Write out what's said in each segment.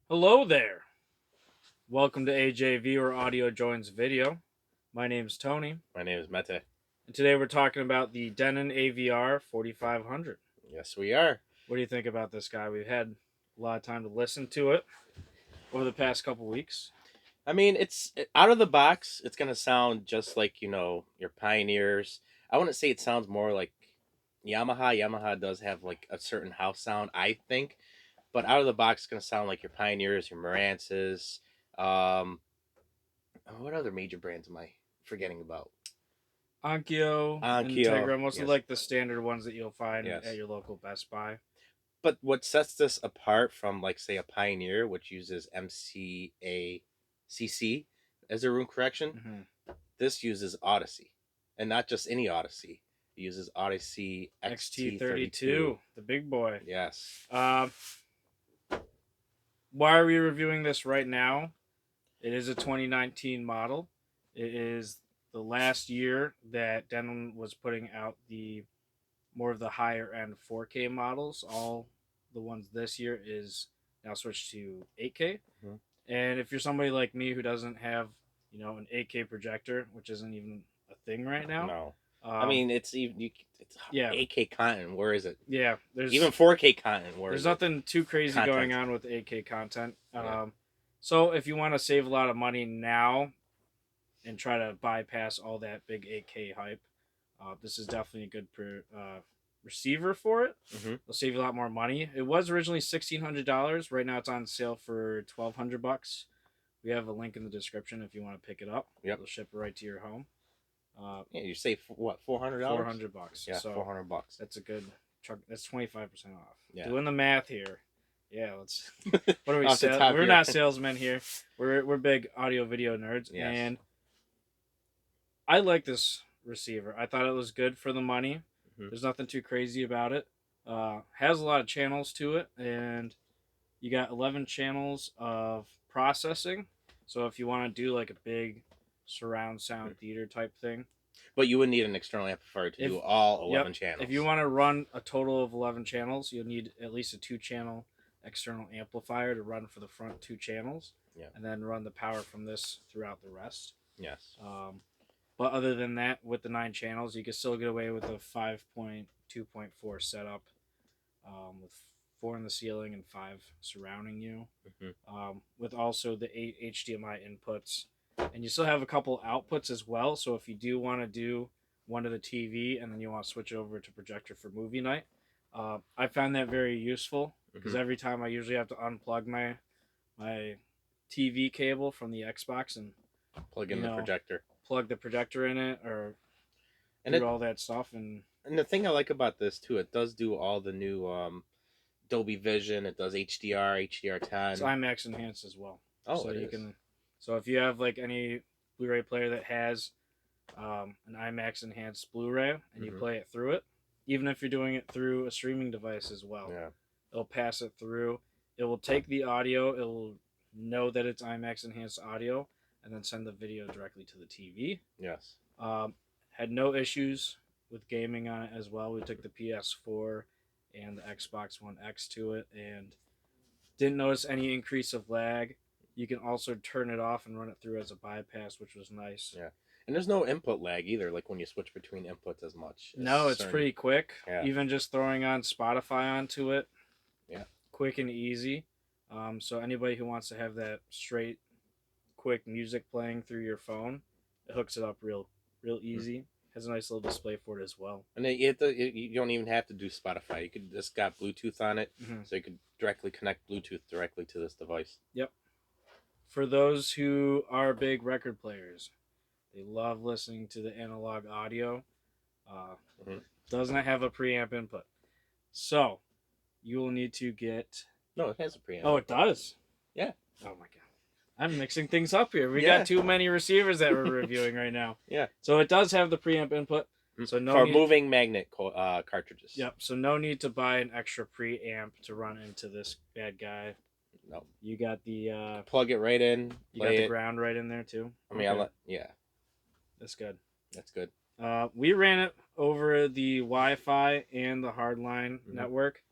Hello there. Welcome to AJV or Audio Joins Video. My name is Tony, My name is Mete. and today we're talking about the Denon AVR-4500. Yes, we are. What do you think about this guy? We've had a lot of time to listen to it over the past couple weeks. I mean, out of the box. It's gonna sound just like your Pioneers. I wouldn't say it sounds more like Yamaha. Yamaha does have like a certain house sound, I think, but out of the box, it's gonna sound like your Pioneers, your Marances. Um, what other major brands am I forgetting about? Onkyo, Onkyo. Integra, most of Yes. like the standard ones that you'll find Yes. at your local Best Buy. But what sets this apart from, like, say, a Pioneer, which uses MCACC as a room correction, this uses Odyssey, and not just any Odyssey. It uses Odyssey XT32, the big boy. Yes. Why are we reviewing this right now? It is a 2019 model. It is the last year that Denon was putting out the more of the higher end 4K models. All the ones this year is now switched to 8K. Mhm. And if you're somebody like me who doesn't have, an 8K projector, which isn't even a thing right now. No. I mean, it's 8K content. Where is it? Yeah, there's even 4K content. There's nothing too crazy Content. going on with 8K content. Yeah. So if you want to save a lot of money now and try to bypass all that big 8K hype, this is definitely a good receiver for it. Mm-hmm. It'll save you a lot more money. It was originally $1,600. Right now it's on sale for $1,200. We have a link in the description if you want to pick it up. Yep. They'll ship it right to your home. Yeah, you save what, $400? $400. Yeah, so $400. That's a good truck. That's 25% off. Yeah. Doing the math here. Yeah, let's. What are we? Off the top We're here. not salesmen here. We're big audio video nerds, Yes. and I like this receiver. I thought it was good for the money. Mhm. There's nothing too crazy about it. Has a lot of channels to it, and you got 11 channels of processing. So if you want to do like a big surround sound theater type thing, But you would need an external amplifier to do all 11 channels. If you want to run a total of 11 channels, you'll need at least a 2-channel external amplifier to run for the front 2 channels. Yeah. And then run the power from this throughout the rest. Yes. But other than that, with the 9 channels, you can still get away with a 5.2.4 setup with 4 in the ceiling and 5 surrounding you. Mm-hmm. With also the 8 HDMI inputs. And you still have a couple outputs as well. So if you do want to do one to the TV and then you want to switch over to projector for movie night, I found that very useful because every time I usually have to unplug my TV cable from the Xbox and plug in the projector, plug the projector in it, or do all that stuff. And the thing I like about this too, it does do all the new Dolby Vision. It does HDR, HDR10. It's IMAX enhanced as well. Oh, so it you is. can. So if you have like any Blu-ray player that has an IMAX enhanced Blu-ray and you play it through it, even if you're doing it through a streaming device as well, it'll pass it through. It will take the audio. It will know that it's IMAX enhanced audio and then send the video directly to the TV. Yes. Had no issues with gaming on it as well. We took the PS4 and the Xbox One X to it and didn't notice any increase of lag. You can also turn it off and run it through as a bypass, which was nice. Yeah. And there's no input lag either, like when you switch between inputs as much. No, it's pretty quick. Yeah. Even just throwing on Spotify onto it. Yeah. Quick and easy. So anybody who wants to have that straight, quick music playing through your phone, it hooks it up real easy. Has a nice little display for it as well. And you don't even have to do Spotify. You could just got Bluetooth on it, so you could directly connect Bluetooth directly to this device. Yep. For those who are big record players, they love listening to the analog audio. Does not have a preamp input. So, you will need to get... No, it has a preamp. Oh, it does? Yeah. Oh, my God. I'm mixing things up here. We got too many receivers that we're reviewing right now. Yeah. So, it does have the preamp input. So for moving magnet cartridges. Yep. So, no need to buy an extra preamp to run into this bad guy. No. You got the... plug it right in. You got the ground right in there, too? I mean, yeah. That's good. That's good. We ran it over the Wi-Fi and the hardline network.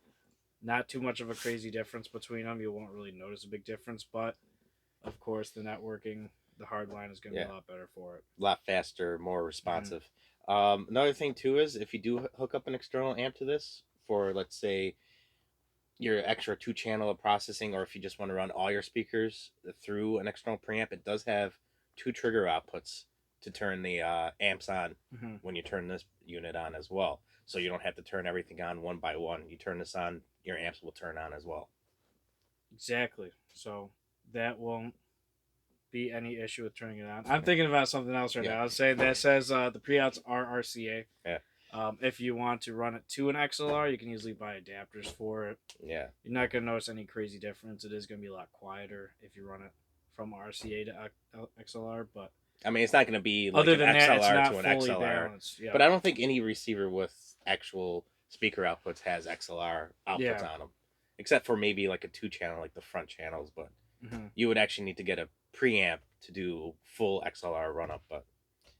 Not too much of a crazy difference between them. You won't really notice a big difference, but of course, the networking, the hard line is going to be a lot better for it. A lot faster, more responsive. Another thing too is if you do hook up an external amp to this for, let's say, your extra 2-channel of processing, or if you just want to run all your speakers through an external preamp, it does have 2 trigger outputs to turn the amps on when you turn this unit on as well. So you don't have to turn everything on one by one. You turn this on, your amps will turn on as well. Exactly. So that won't be any issue with turning it on. I'm thinking about something else right now. I was saying that says the pre-outs are RCA. Yeah. If you want to run it to an XLR, you can easily buy adapters for it. Yeah. You're not going to notice any crazy difference. It is going to be a lot quieter if you run it from RCA to XLR, but I mean, it's not going to be like other an than XLR that, it's not to an fully XLR. balanced. Yeah. But I don't think any receiver with actual speaker outputs has XLR outputs on them, except for maybe like a 2-channel, like the front channels. But you would actually need to get a preamp to do full XLR run up. But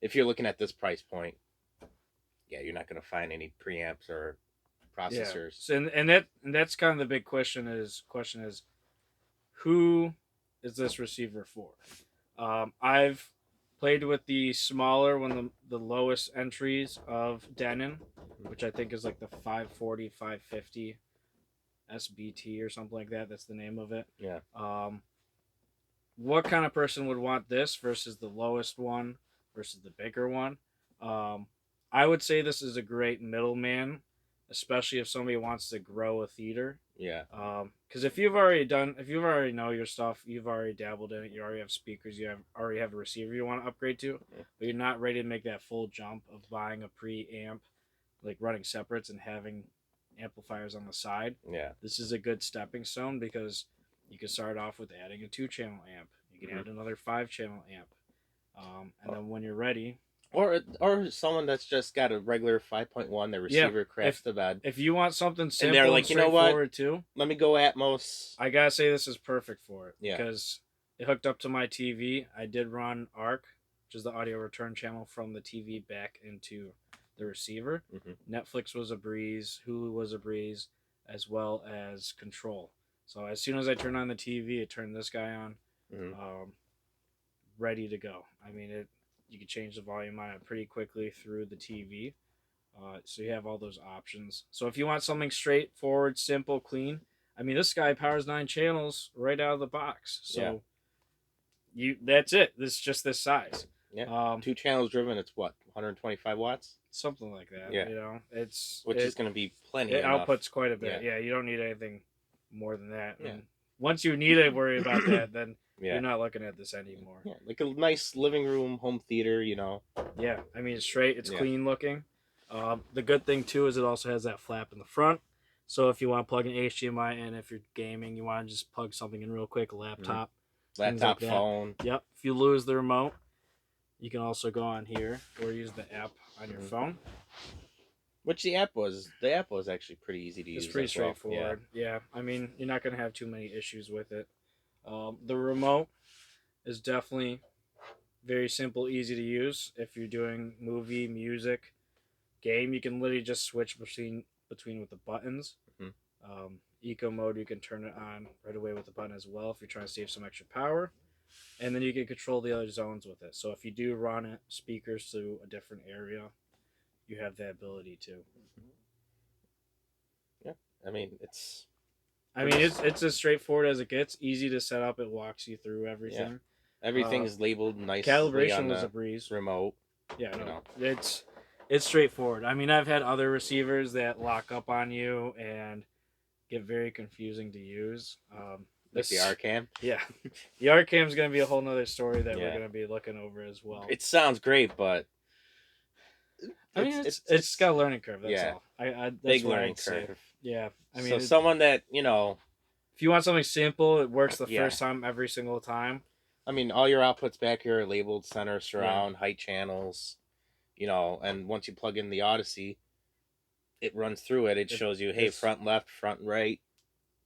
if you're looking at this price point, yeah, you're not going to find any preamps or processors. So, and that's kind of the big question is who is this receiver for? I've played with the smaller one, the lowest entries of Denon, which I think is like the 540, 550 SBT or something like that. That's the name of it. Yeah. What kind of person would want this versus the lowest one versus the bigger one? I would say this is a great middleman, especially if somebody wants to grow a theater. Yeah. Because if you've already know your stuff, you've already dabbled in it, you already have speakers, already have a receiver you want to upgrade to, but you're not ready to make that full jump of buying a preamp, like running separates and having amplifiers on the side. Yeah. This is a good stepping stone because you can start off with adding a 2-channel amp. You can add another 5-channel amp. And then when you're ready, or someone that's just got a regular 5.1, the receiver crashed to bed. If you want something simple and they're like, you know what, too, let me go Atmos. I gotta say this is perfect for it because it hooked up to my TV. I did run ARC, which is the audio return channel from the TV back into the receiver. Netflix was a breeze, Hulu was a breeze, as well as Control. So as soon as I turned on the TV, it turned this guy on, ready to go. I mean, you can change the volume on it pretty quickly through the TV. So you have all those options. So if you want something straightforward, simple, clean, I mean, this guy powers 9 channels right out of the box. So that's it. This is just this size. Yeah. 2 channels driven. It's what, 125 watts? Something like that. Yeah. You know, which is going to be plenty. It enough. outputs quite a bit. Yeah. You don't need anything more than that. Yeah. And once you need to worry about that, then you're not looking at this anymore. Yeah, like a nice living room, home theater, you know. Yeah, I mean, it's straight. It's clean looking. The good thing, too, is it also has that flap in the front. So if you want to plug an HDMI in, if you're gaming, you want to just plug something in real quick, a laptop. Laptop, like phone. Yep. If you lose the remote, you can also go on here or use the app on your phone. Which the app was actually pretty easy to use. It's pretty straightforward. Yeah. I mean, you're not going to have too many issues with it. The remote is definitely very simple, easy to use. If you're doing movie, music, game, you can literally just switch between with the buttons. Eco mode, you can turn it on right away with the button as well if you're trying to save some extra power. And then you can control the other zones with it. So if you do run it, speakers to a different area, you have that ability to. Yeah, I mean, it's as straightforward as it gets. Easy to set up. It walks you through everything. Yeah. Everything is labeled nicely. Calibration was a breeze. Remote. Yeah, no, it's straightforward. I mean, I've had other receivers that lock up on you and get very confusing to use. Like the R-Cam? Yeah. The R-Cam is going to be a whole nother story that we're going to be looking over as well. It sounds great, but I mean, it's got a learning curve. That's all. That's big learning curve. Yeah, I mean, so someone that if you want something simple, it works the first time every single time. I mean, all your outputs back here are labeled center, surround, height channels, and once you plug in the Odyssey, it runs through it. It shows you, hey, front left, front right.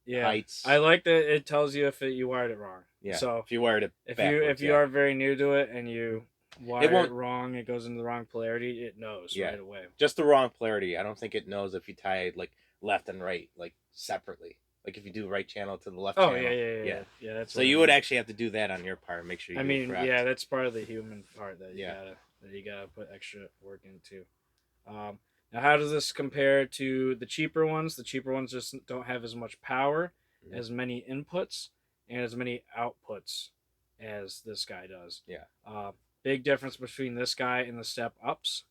Yeah, heights. I like that it tells you if you wired it wrong. Yeah. So if you wired it if you are very new to it and you wire it wrong, it goes into the wrong polarity, it knows right away. Just the wrong polarity. I don't think it knows if you tie like left and right like separately. Like if you do right channel to the left Oh channel. yeah. That's so you would actually have to do that on your part. Make sure you do it correct. Yeah, that's part of the human part that you gotta put extra work into. Now, how does this compare to the cheaper ones? The cheaper ones just don't have as much power, as many inputs, and as many outputs as this guy does. Yeah. Big difference between this guy and the step ups.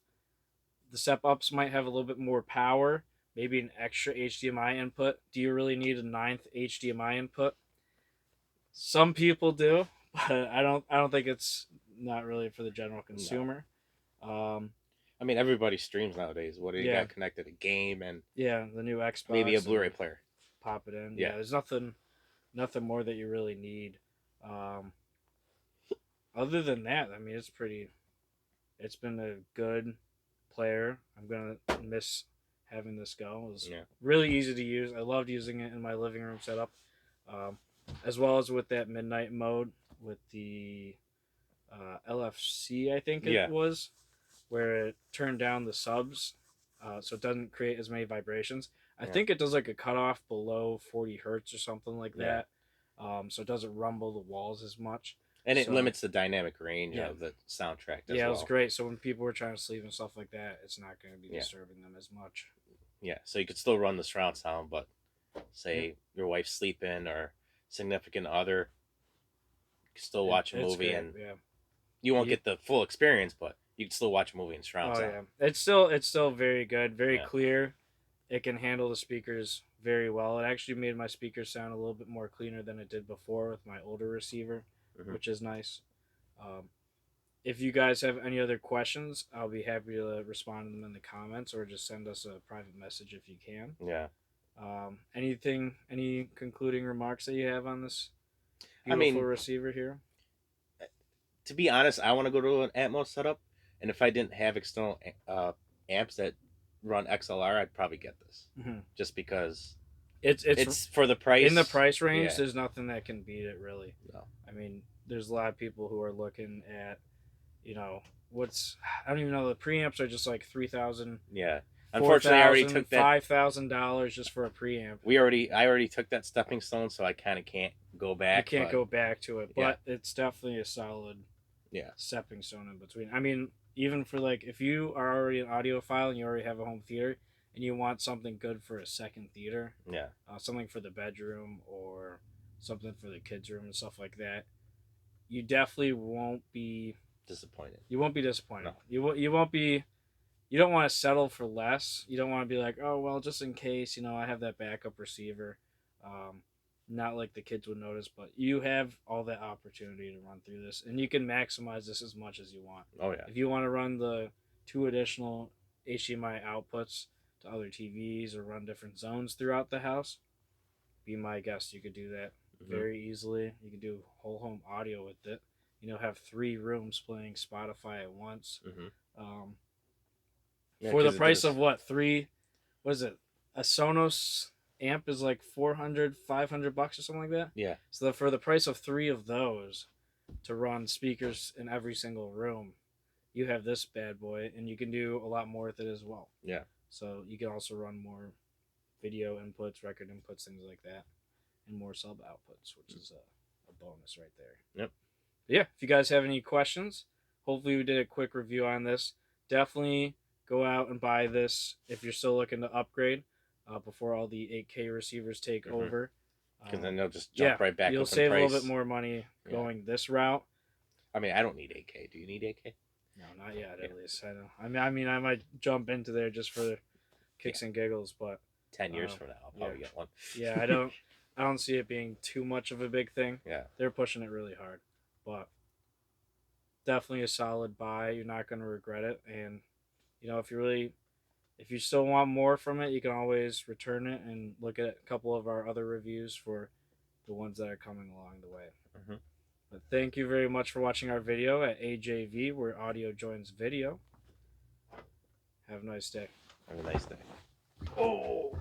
The step ups might have a little bit more power, maybe an extra HDMI input. Do you really need a 9th HDMI input? Some people do, but I don't think it's not really for the general consumer. No. I mean, everybody streams nowadays. What do you got connected? A game and the new Xbox, maybe a Blu-ray player. Pop it in. Yeah, there's nothing more that you really need. Other than that, I mean, it's been a good player. I'm gonna miss having this go. It was really easy to use. I loved using it in my living room setup, as well as with that midnight mode with the LFC, I think it was, where it turned down the subs, so it doesn't create as many vibrations. I think it does like a cutoff below 40 hertz or something like that, so it doesn't rumble the walls as much. And it limits the dynamic range of the soundtrack as well. It was great. So when people were trying to sleep and stuff like that, it's not going to be disturbing them as much. Yeah, so you could still run the surround sound, but say your wife's sleeping or significant other, you can still watch a movie and you won't get the full experience, but you can still watch a movie in surround sound. Yeah, it's still very good, very clear. It can handle the speakers very well. It actually made my speakers sound a little bit more cleaner than it did before with my older receiver, which is nice. If you guys have any other questions, I'll be happy to respond to them in the comments, or just send us a private message if you can. Yeah. Any concluding remarks that you have on this beautiful receiver here? To be honest, I want to go to an Atmos setup, and if I didn't have external amps that run XLR, I'd probably get this, just because it's for the price. In the price range, there's nothing that can beat it, really. No. I mean, there's a lot of people who are looking at, I don't even know, the preamps are just like $3,000. Yeah. Unfortunately, I already took that $5,000 just for a preamp. I already took that stepping stone, so I kind of can't go back. You can't go back to it, but it's definitely a solid stepping stone in between. I mean, even for like, if you are already an audiophile and you already have a home theater and you want something good for a second theater, something for the bedroom or something for the kids' room and stuff like that, you definitely won't be disappointed. You won't be disappointed. No. You won't be. You don't want to settle for less. You don't want to be like, oh well, just in case, I have that backup receiver. Not like the kids would notice, but you have all that opportunity to run through this, and you can maximize this as much as you want. Oh yeah. If you want to run the 2 additional HDMI outputs to other TVs or run different zones throughout the house, be my guest. You could do that very easily. You can do whole home audio with it. Have 3 rooms playing Spotify at once. For the price of what is it? A Sonos amp is like $400, $500 or something like that. Yeah. So for the price of 3 of those to run speakers in every single room, you have this bad boy, and you can do a lot more with it as well. Yeah. So you can also run more video inputs, record inputs, things like that, and more sub outputs, which is a bonus right there. Yep. But yeah, if you guys have any questions, hopefully we did a quick review on this. Definitely go out and buy this if you're still looking to upgrade before all the 8K receivers take over. Because then they'll just jump right back. You'll save a little bit more money going this route. I mean, I don't need 8K. Do you need 8K? No, not yet. At least I know. I mean, I might jump into there just for kicks and giggles, but 10 years from now, I'll probably get one. Yeah, I don't see it being too much of a big thing. Yeah, they're pushing it really hard, but definitely a solid buy. You're not going to regret it, and if you still want more from it, you can always return it and look at a couple of our other reviews for the ones that are coming along the way. But thank you very much for watching our video at AJV, where audio joins video. Have a nice day. Have a nice day. Oh.